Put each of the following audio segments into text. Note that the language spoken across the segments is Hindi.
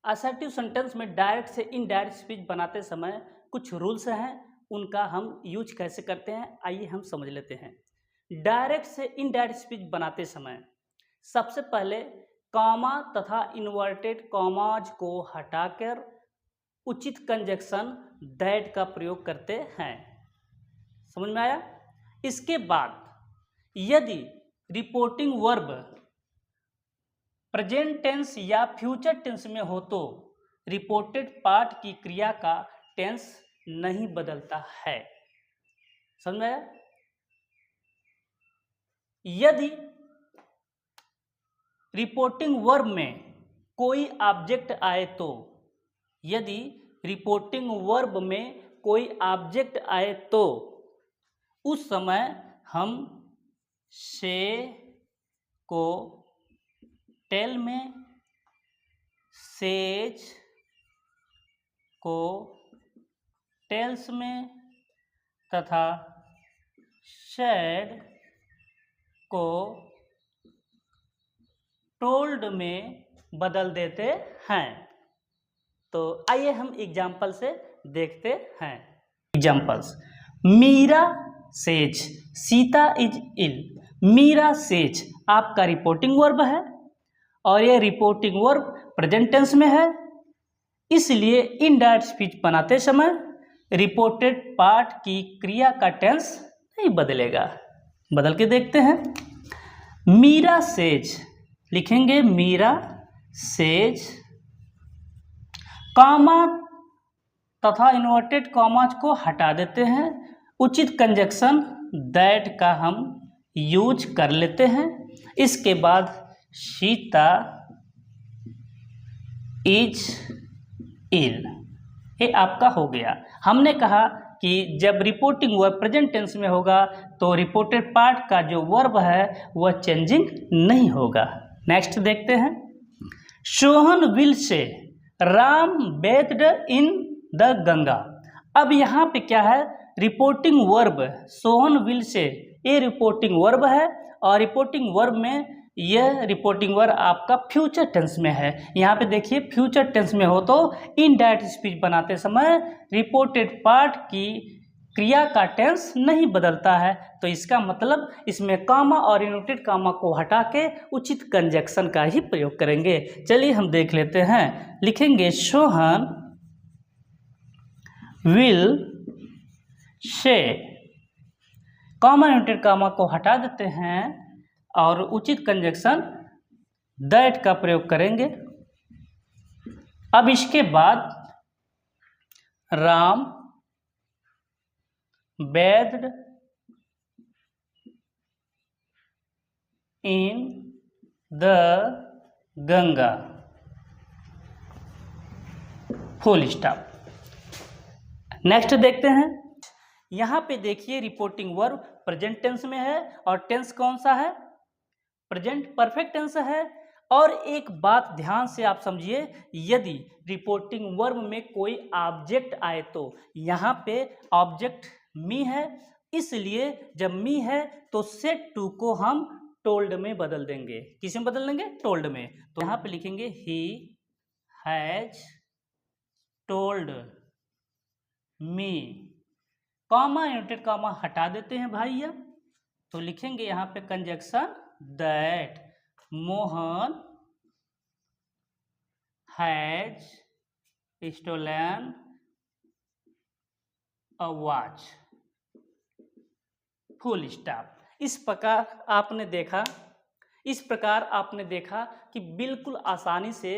असर्टिव सेंटेंस में डायरेक्ट से इनडायरेक्ट स्पीच बनाते समय कुछ रूल्स हैं, उनका हम यूज कैसे करते हैं आइए हम समझ लेते हैं। डायरेक्ट से इनडायरेक्ट स्पीच बनाते समय सबसे पहले कॉमा तथा इन्वर्टेड कॉमाज को हटाकर उचित कंजक्शन दैट का प्रयोग करते हैं। समझ में आया? इसके बाद यदि रिपोर्टिंग वर्ब प्रेजेंट टेंस या फ्यूचर टेंस में हो तो रिपोर्टेड पार्ट की क्रिया का टेंस नहीं बदलता है। समझ में आया? यदि रिपोर्टिंग वर्ब में कोई ऑब्जेक्ट आए तो, यदि रिपोर्टिंग वर्ब में कोई ऑब्जेक्ट आए तो उस समय हम से को टेल में, सेज को टेल्स में तथा शेड को टोल्ड में बदल देते हैं। तो आइए हम एग्जाम्पल से देखते हैं। Examples, Meera says Sita is ill. Meera says आपका रिपोर्टिंग वर्ब है और यह रिपोर्टिंग वर्ब प्रेजेंट टेंस में है, इसलिए इनडायरेक्ट स्पीच बनाते समय रिपोर्टेड पार्ट की क्रिया का टेंस नहीं बदलेगा। बदल के देखते हैं। मीरा सेज लिखेंगे मीरा सेज, कॉमा तथा इन्वर्टेड कॉमाज को हटा देते हैं, उचित कंजक्शन दैट का हम यूज कर लेते हैं। इसके बाद सीता इज इल, ये आपका हो गया। हमने कहा कि जब रिपोर्टिंग वर्ब प्रेजेंट टेंस में होगा तो रिपोर्टेड पार्ट का जो वर्ब है वह चेंजिंग नहीं होगा। नेक्स्ट देखते हैं। Sohan will say Ram bathed in the Ganga. अब यहाँ पे क्या है, reporting verb Sohan will say, ये रिपोर्टिंग वर्ब है और रिपोर्टिंग वर्ब में यह रिपोर्टिंग वर्ब आपका फ्यूचर टेंस में है। यहाँ पे देखिए फ्यूचर टेंस में हो तो इनडायरेक्ट स्पीच बनाते समय रिपोर्टेड पार्ट की क्रिया का टेंस नहीं बदलता है। तो इसका मतलब इसमें कॉमा और इन्वर्टेड कॉमा को हटा के उचित कंजक्शन का ही प्रयोग करेंगे। चलिए हम देख लेते हैं। लिखेंगे Sohan will say, comma inverted comma को हटा देते हैं और उचित कंजक्शन दैट का प्रयोग करेंगे। अब इसके बाद Ram bathed in the Ganga, full stop. Next देखते हैं। यहाँ पे देखिए रिपोर्टिंग वर्ब प्रेजेंट टेंस में है और टेंस कौन सा है, प्रेजेंट परफेक्ट टेंस है। और एक बात ध्यान से आप समझिए, यदि रिपोर्टिंग वर्ब में कोई ऑब्जेक्ट आए तो यहाँ पे ऑब्जेक्ट मी है, इसलिए जब मी है तो सेड टू को हम टोल्ड में बदल देंगे। किस में बदल देंगे, टोल्ड में। तो यहाँ पे लिखेंगे he has told me, comma inverted comma हटा देते हैं भैया, तो लिखेंगे यहाँ पे conjunction that Mohan has stolen a watch, full stop. इस प्रकार आपने देखा कि बिल्कुल आसानी से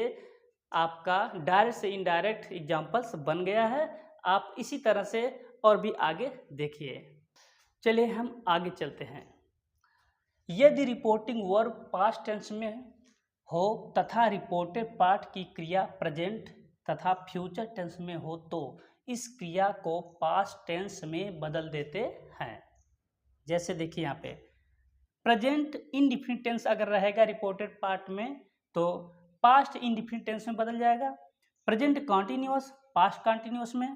आपका डायरेक्ट से इनडायरेक्ट एग्जाम्पल्स बन गया है। आप इसी तरह से और भी आगे देखिए। चलिए हम आगे चलते हैं। यदि रिपोर्टिंग वर्ब पास्ट टेंस में हो तथा रिपोर्टेड पार्ट की क्रिया प्रेजेंट तथा फ्यूचर टेंस में हो तो इस क्रिया को पास्ट टेंस में बदल देते हैं। जैसे देखिए यहाँ पे प्रेजेंट इंडिफिनिट टेंस अगर रहेगा रिपोर्टेड पार्ट में तो पास्ट इंडिफिनिट टेंस में बदल जाएगा। प्रेजेंट कॉन्टिन्यूअस पास्ट कॉन्टिन्यूअस में,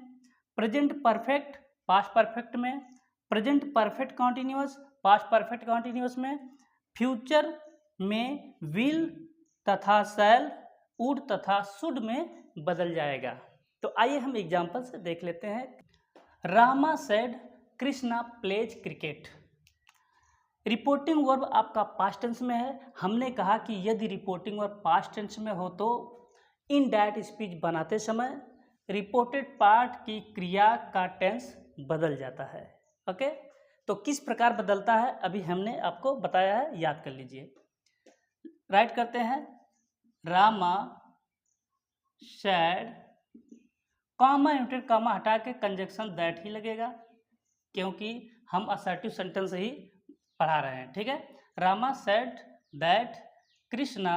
प्रेजेंट परफेक्ट पास्ट परफेक्ट में, present perfect continuous past perfect continuous में, फ्यूचर में विल तथा शैल वुड तथा शुड में बदल जाएगा। तो आइए हम एग्जाम्पल से देख लेते हैं। Rama said Krishna pledge cricket. Reporting verb आपका पास्ट टेंस में है। हमने कहा कि यदि रिपोर्टिंग वर्ब पास्ट टेंस में हो तो इनडायरेक्ट स्पीच बनाते समय रिपोर्टेड पार्ट की क्रिया का टेंस बदल जाता है। ओके, तो किस प्रकार बदलता है अभी हमने आपको बताया है, याद कर लीजिए। राइट करते हैं, Rama sad, comma inverted comma हटा के कंजक्शन दैट ही लगेगा, क्योंकि हम असर्टिव सेंटेंस ही पढ़ा रहे हैं। ठीक है, रामा सैड दैट कृष्णा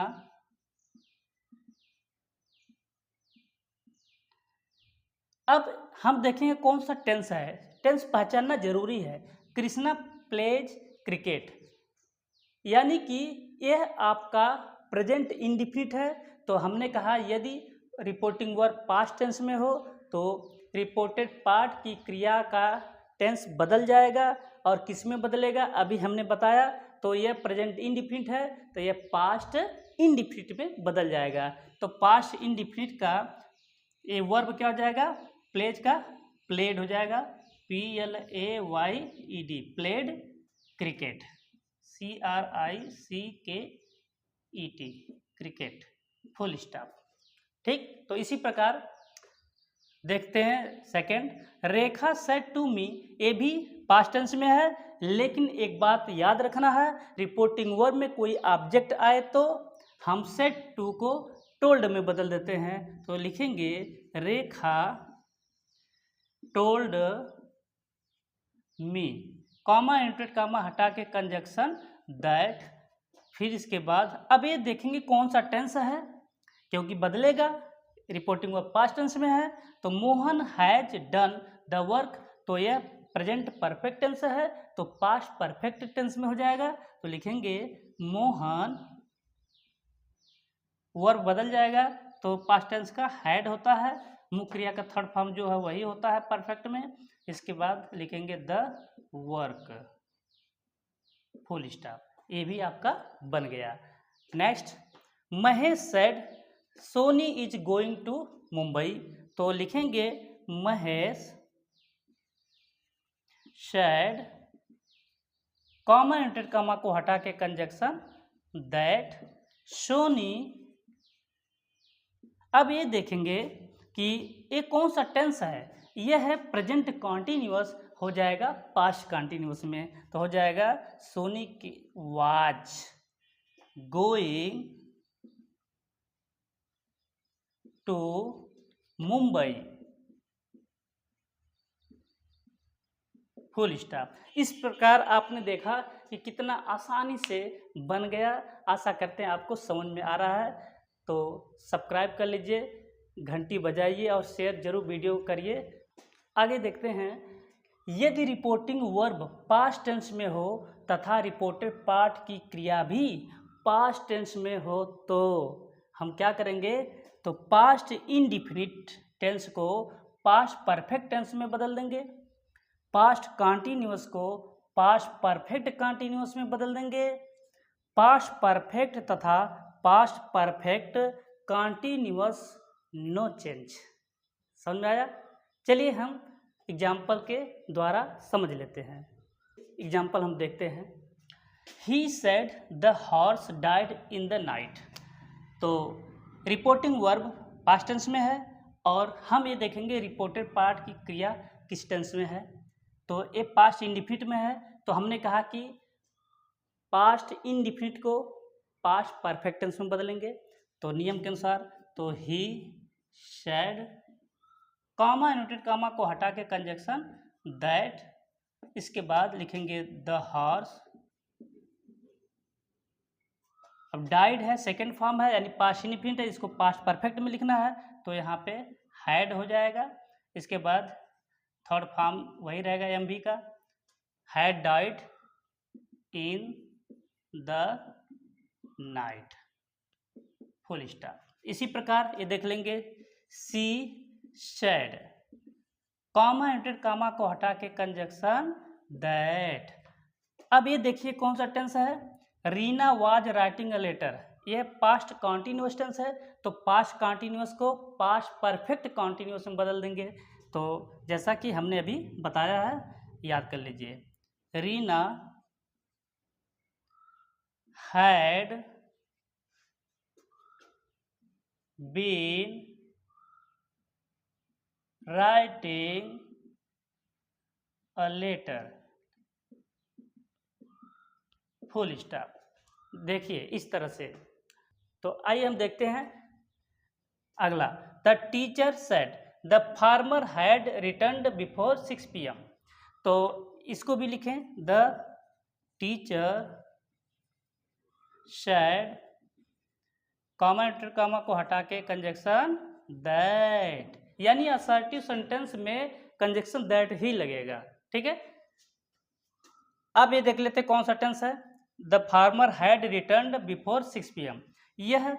अब हम देखेंगे कौन सा टेंस है। टेंस पहचानना जरूरी है। कृष्णा प्लेज क्रिकेट, यानी कि यह आपका प्रेजेंट इंडिफिनिट है। तो हमने कहा यदि रिपोर्टिंग वर्ब पास्ट टेंस में हो तो रिपोर्टेड पार्ट की क्रिया का टेंस बदल जाएगा। और किस में बदलेगा अभी हमने बताया। तो यह प्रेजेंट इंडिफिनिट है तो यह पास्ट इंडिफिनिट में बदल जाएगा। तो पास्ट इंडिफिनिट का ये वर्ब क्या हो जाएगा, प्लेज का प्लेड हो जाएगा, PLAYED, played cricket, CRICKET, cricket, full stop. ठीक, तो इसी प्रकार देखते हैं second, Rekha said to me, ये भी पास्ट टेंस में है। लेकिन एक बात याद रखना है, रिपोर्टिंग वर्ब में कोई ऑब्जेक्ट आए तो हम सेड टू को टोल्ड में बदल देते हैं। तो लिखेंगे Rekha told me, comma inverted comma हटा के कंजक्शन दैट। फिर इसके बाद अब ये देखेंगे कौन सा टेंस है, क्योंकि बदलेगा। रिपोर्टिंग वर्ब पास्ट टेंस में है तो Mohan has done the work, तो यह प्रेजेंट परफेक्ट टेंस है तो पास्ट परफेक्ट टेंस में हो जाएगा। तो लिखेंगे मोहन, वर्ब बदल जाएगा तो पास्ट टेंस का हैड होता है, मुख्य क्रिया का थर्ड फॉर्म जो है वही होता है परफेक्ट में। इसके बाद लिखेंगे द वर्क, फुल स्टॉप, ये भी आपका बन गया। Next, Mahesh said Soni is going to Mumbai, तो लिखेंगे Mahesh said, comma inverted comma को हटा के कंजक्शन दैट सोनी। अब ये देखेंगे कि ये कौन सा टेंस है, यह है प्रेजेंट कॉन्टिन्यूअस, हो जाएगा पास्ट कॉन्टिन्यूअस में। तो हो जाएगा सोनी की was going to Mumbai, full stop. इस प्रकार आपने देखा कि कितना आसानी से बन गया। आशा करते हैं आपको समझ में आ रहा है। तो सब्सक्राइब कर लीजिए, घंटी बजाइए और शेयर जरूर वीडियो करिए। आगे देखते हैं, यदि रिपोर्टिंग वर्ब पास्ट टेंस में हो तथा रिपोर्टेड पार्ट की क्रिया भी पास्ट टेंस में हो तो हम क्या करेंगे, तो पास्ट इंडिफिनिट टेंस को पास्ट परफेक्ट टेंस में बदल देंगे, पास्ट कॉन्टिन्यूअस को पास्ट परफेक्ट कॉन्टिन्यूअस में बदल देंगे, पास्ट परफेक्ट तथा past perfect continuous no change. समझ में आया? चलिए हम एग्जाम्पल के द्वारा समझ लेते हैं। एग्जाम्पल हम देखते हैं, he said the horse died in the night. तो रिपोर्टिंग वर्ब पास्ट टेंस में है और हम ये देखेंगे रिपोर्टेड पार्ट की क्रिया किस टेंस में है। तो ये पास्ट इंडिफिनिट में है तो हमने कहा कि पास्ट इंडिफिनिट को पास्ट परफेक्ट टेंस में बदलेंगे। तो नियम के अनुसार तो he said, comma inverted comma को हटा के कंजक्शन दैट, इसके बाद लिखेंगे द हॉर्स। अब डाइड है सेकंड फॉर्म है यानी पास्ट इंडिफिनिट है, इसको पास्ट परफेक्ट में लिखना है तो यहाँ पे हैड हो जाएगा। इसके बाद थर्ड फॉर्म वही रहेगा एमवी का, had died in the night, full stop. इसी प्रकार ये देख लेंगे, she said, comma inverted comma को हटा के कंजक्शन दैट। अब ये देखिए कौन सा टेंस है, Reena was writing a letter, यह पास्ट कॉन्टिन्यूअस टेंस है, तो पास्ट कॉन्टिन्यूअस को पास्ट परफेक्ट कॉन्टिन्यूअस में बदल देंगे। तो जैसा कि हमने अभी बताया है, याद कर लीजिए, Reena had been writing a letter, full stop. देखिए इस तरह से। तो आइए हम देखते हैं अगला। The teacher said the farmer had returned before 6 PM। तो इसको भी लिखें, the teacher said, comma inter को हटा के कंजक्शन दैट, यानी असर्टिव सेंटेंस में कंजक्शन दैट ही लगेगा। ठीक है, अब ये देख लेते कौन सा टेंस है। The farmer had returned before 6 PM। यह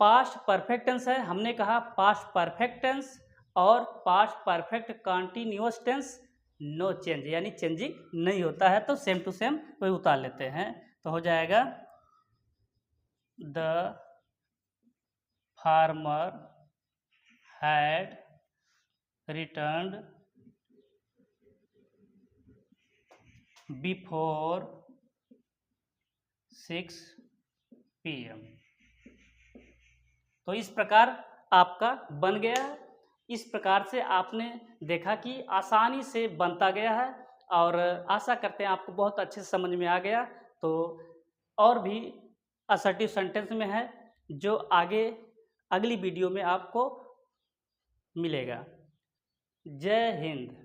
पास्ट परफेक्ट टेंस है। हमने कहा पास्ट परफेक्ट टेंस और past perfect continuous tense no change, यानी चेंजिंग नहीं होता है, तो सेम टू सेम वही उतार लेते हैं। तो हो जाएगा the farmer had returned before 6 PM। तो इस प्रकार आपका बन गया है। इस प्रकार से आपने देखा कि आसानी से बनता गया है, और आशा करते हैं आपको बहुत अच्छे से समझ में आ गया। तो और भी असर्टिव सेंटेंस में है जो आगे अगली वीडियो में आपको मिलेगा। जय हिंद।